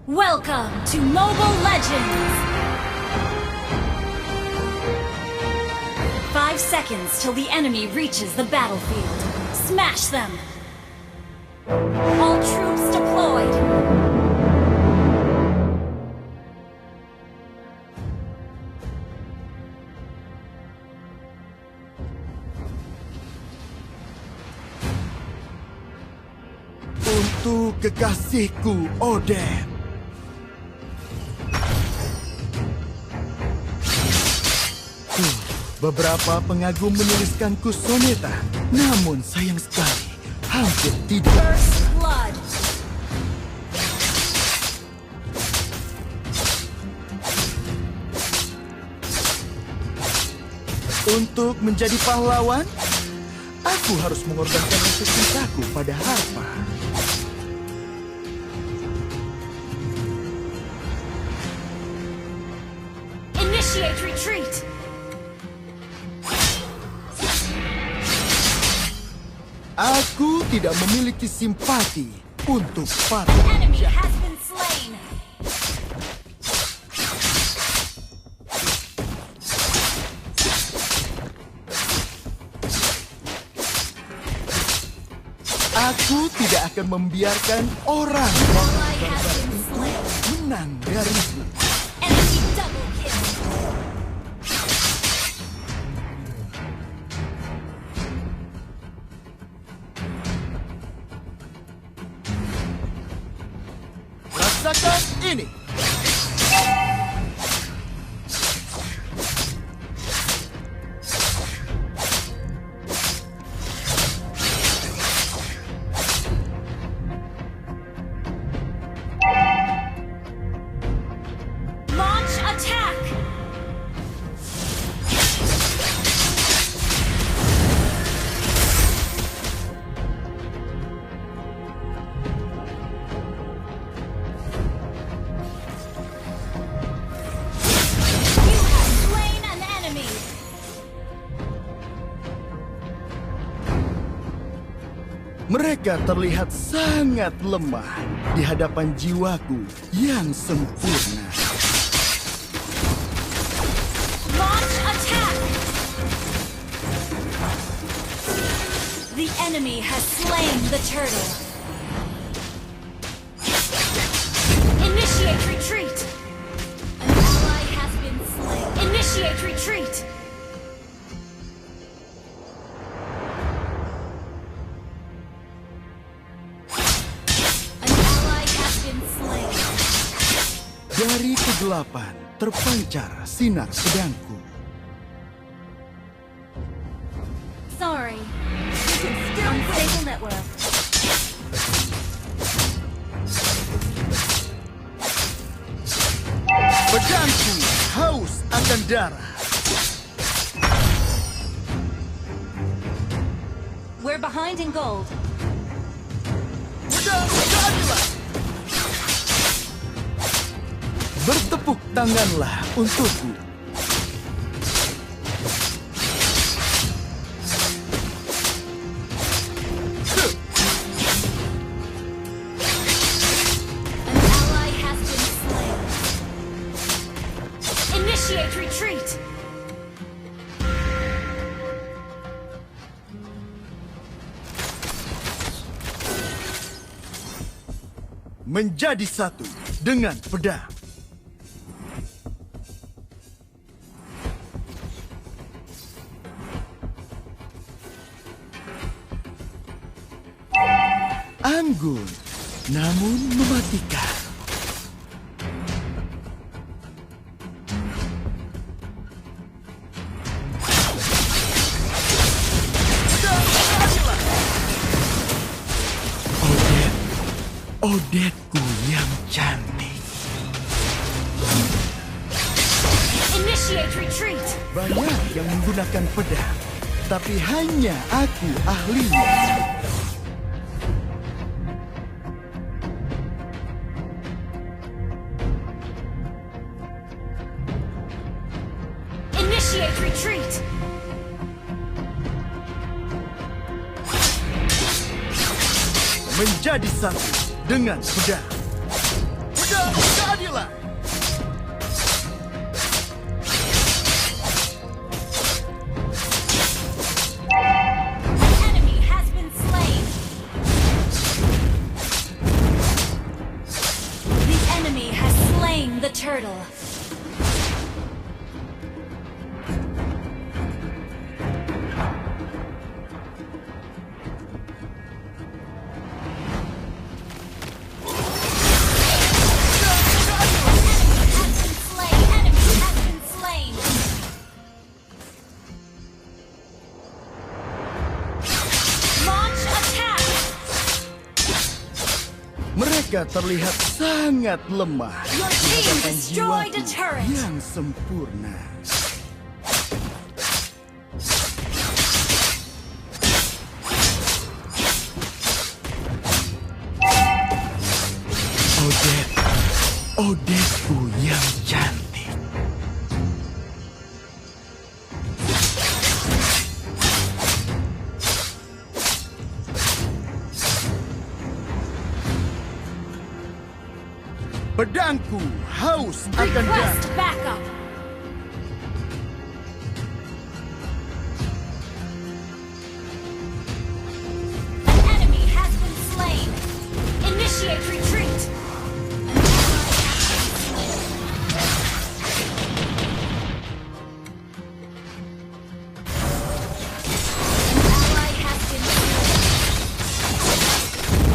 Welcome to Mobile Legends! 5 seconds till the enemy reaches the battlefield. Smash them! All troops deployed! Untuk kekasihku, Odette. Beberapa pengagum menuliskanku soneta, namun sayang sekali, hampir tidak. First Blood! Untuk menjadi pahlawan, aku harus mengorbankan rasa cintaku pada harpa. Initiate retreat! Aku tidak memiliki simpati untuk para Enemy has been slain! Aku tidak akan membiarkan orang Ally has been slain! menang dariku. Enemy double kill! Rasakan ini. Launch attack! You have slain an enemy! Mereka terlihat sangat lemah di hadapan jiwaku yang sempurna. Launch attack! The enemy has slain the turtle. Initiate retreat! An ally has been slain. Initiate retreat! An ally has been slain. Dari kegelapan terpancar sinar pedangku. Sorry. You can still unstable network. Pedangku haus akan darah. We're behind in gold. Pedang keadilan. Bertepuk tanganlah untukku. An ally has been slain. Initiate retreat! Menjadi satu dengan pedang. Anggun, namun mematikan. Odette, Odetteku yang cantik. Initiate retreat. Banyak yang menggunakan pedang, tapi hanya aku ahlinya. Initiate retreat. Menjadi satu dengan pedang. Pedang keadilan. An enemy has been slain. The enemy has slain the turtle. Mereka terlihat sangat lemah. Your team destroyed a Jiwaku turret. yang sempurna. Odetku yang cantik. Pedangku haus akan darah. Request backup. An enemy has been slain. Initiate retreat. An ally has been slain.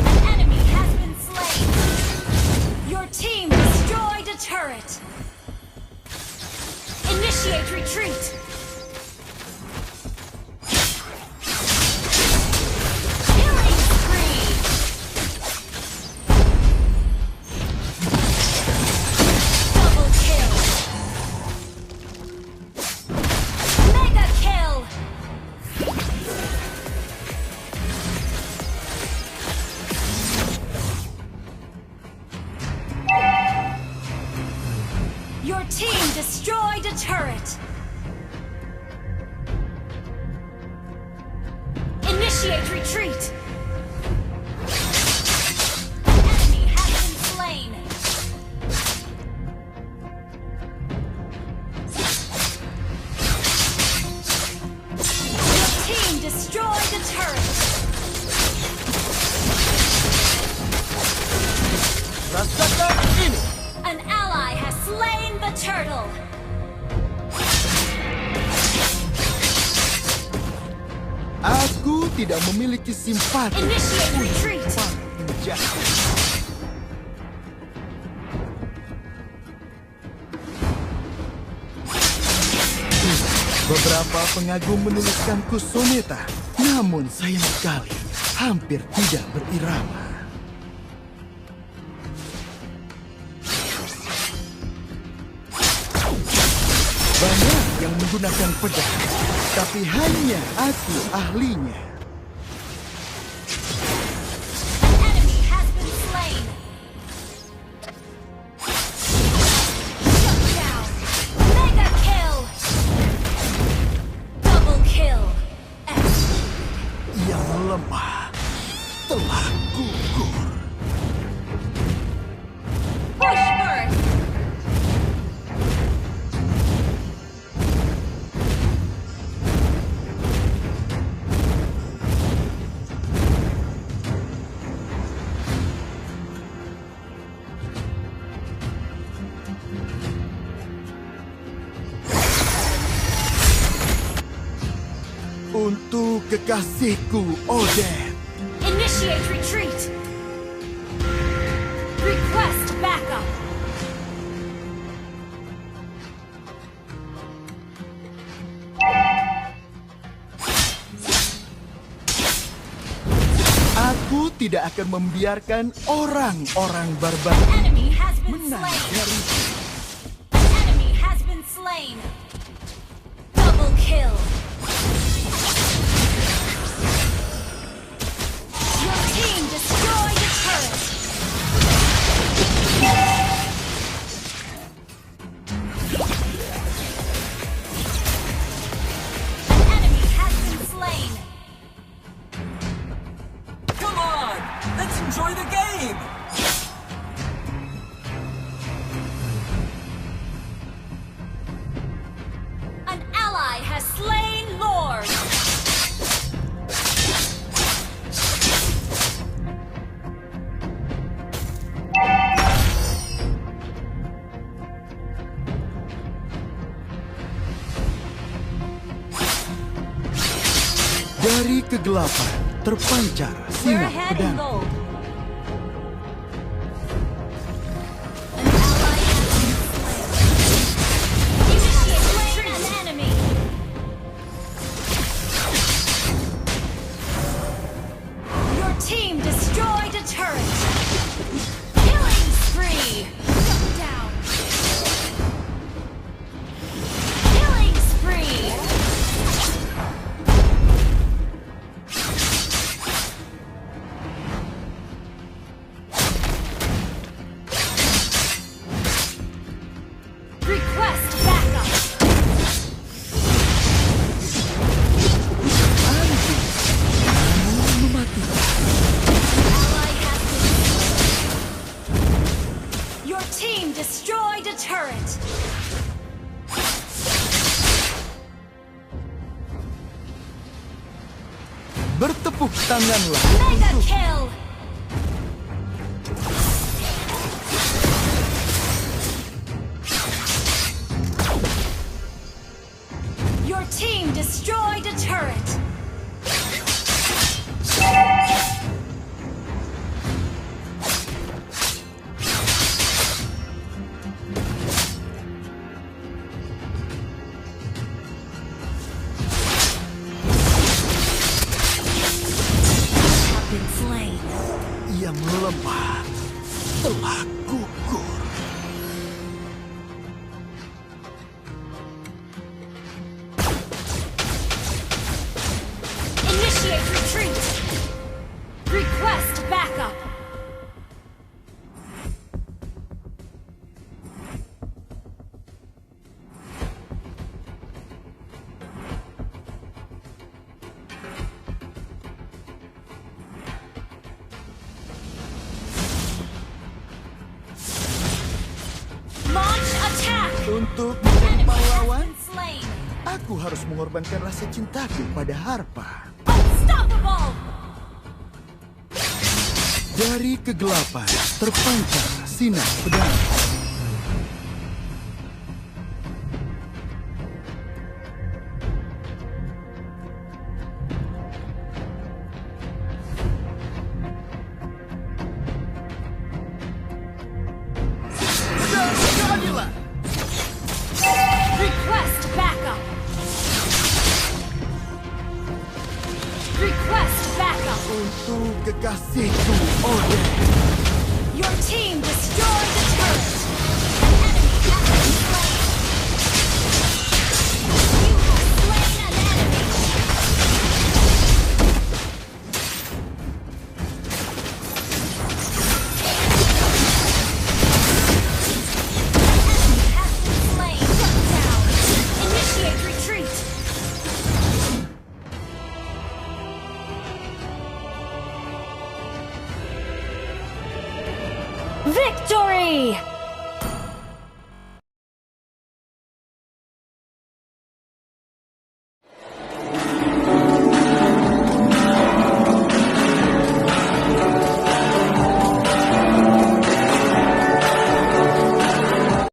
An enemy has been slain. Your team destroyed a turret. Initiate retreat. Killing spree. Double kill. Mega kill. Your team destroyed a turret. Initiate retreat. Enemy has been slain. Your team destroyed a turret. Rasakan ini. An ally has slain the turtle. Aku tidak memiliki simpati. Initiate retreat. Penjahat. Beberapa pengagum menuliskanku soneta, namun sayang sekali hampir tidak berirama. Banyak yang menggunakan pedang, tapi hanya aku ahlinya. An enemy has been slain. Shut down. Mega kill. Double kill. Yang lemah telah gugur. Push burst. Untuk kekasihku, Odette. Initiate retreat. Request backup. Aku tidak akan membiarkan orang-orang barbar Enemy has been menang slain. dari Enemy has been slain. Dari kegelapan terpancar We're sinar ahead in pedang. gold. An ally has been slain. Initiate slain an enemy. Your team destroyed a turret. Killing spree. Shut down. Killing spree. Request backup. Anjing, kamu mematikan. Ally has been slain. Your team destroyed a turret. Bertepuk tanganlah Mega untuk kill. Your team destroyed a turret. Have been slain. ia melemah, telah gugur. Initiate retreat. Request backup. Launch attack. Untuk menjadi Enemy pahlawan, has been slain. aku harus mengorbankan rasa cintaku pada Harpa. Unstoppable. Dari kegelapan terpancar sinar pedang. Dan jadilah Request backup. Request backup. untuk kekasihku, Oden. Your team destroyed the turret. An enemy has been slain. You have slain an enemy. An enemy has been slain. Shut down. Initiate retreat. Victory!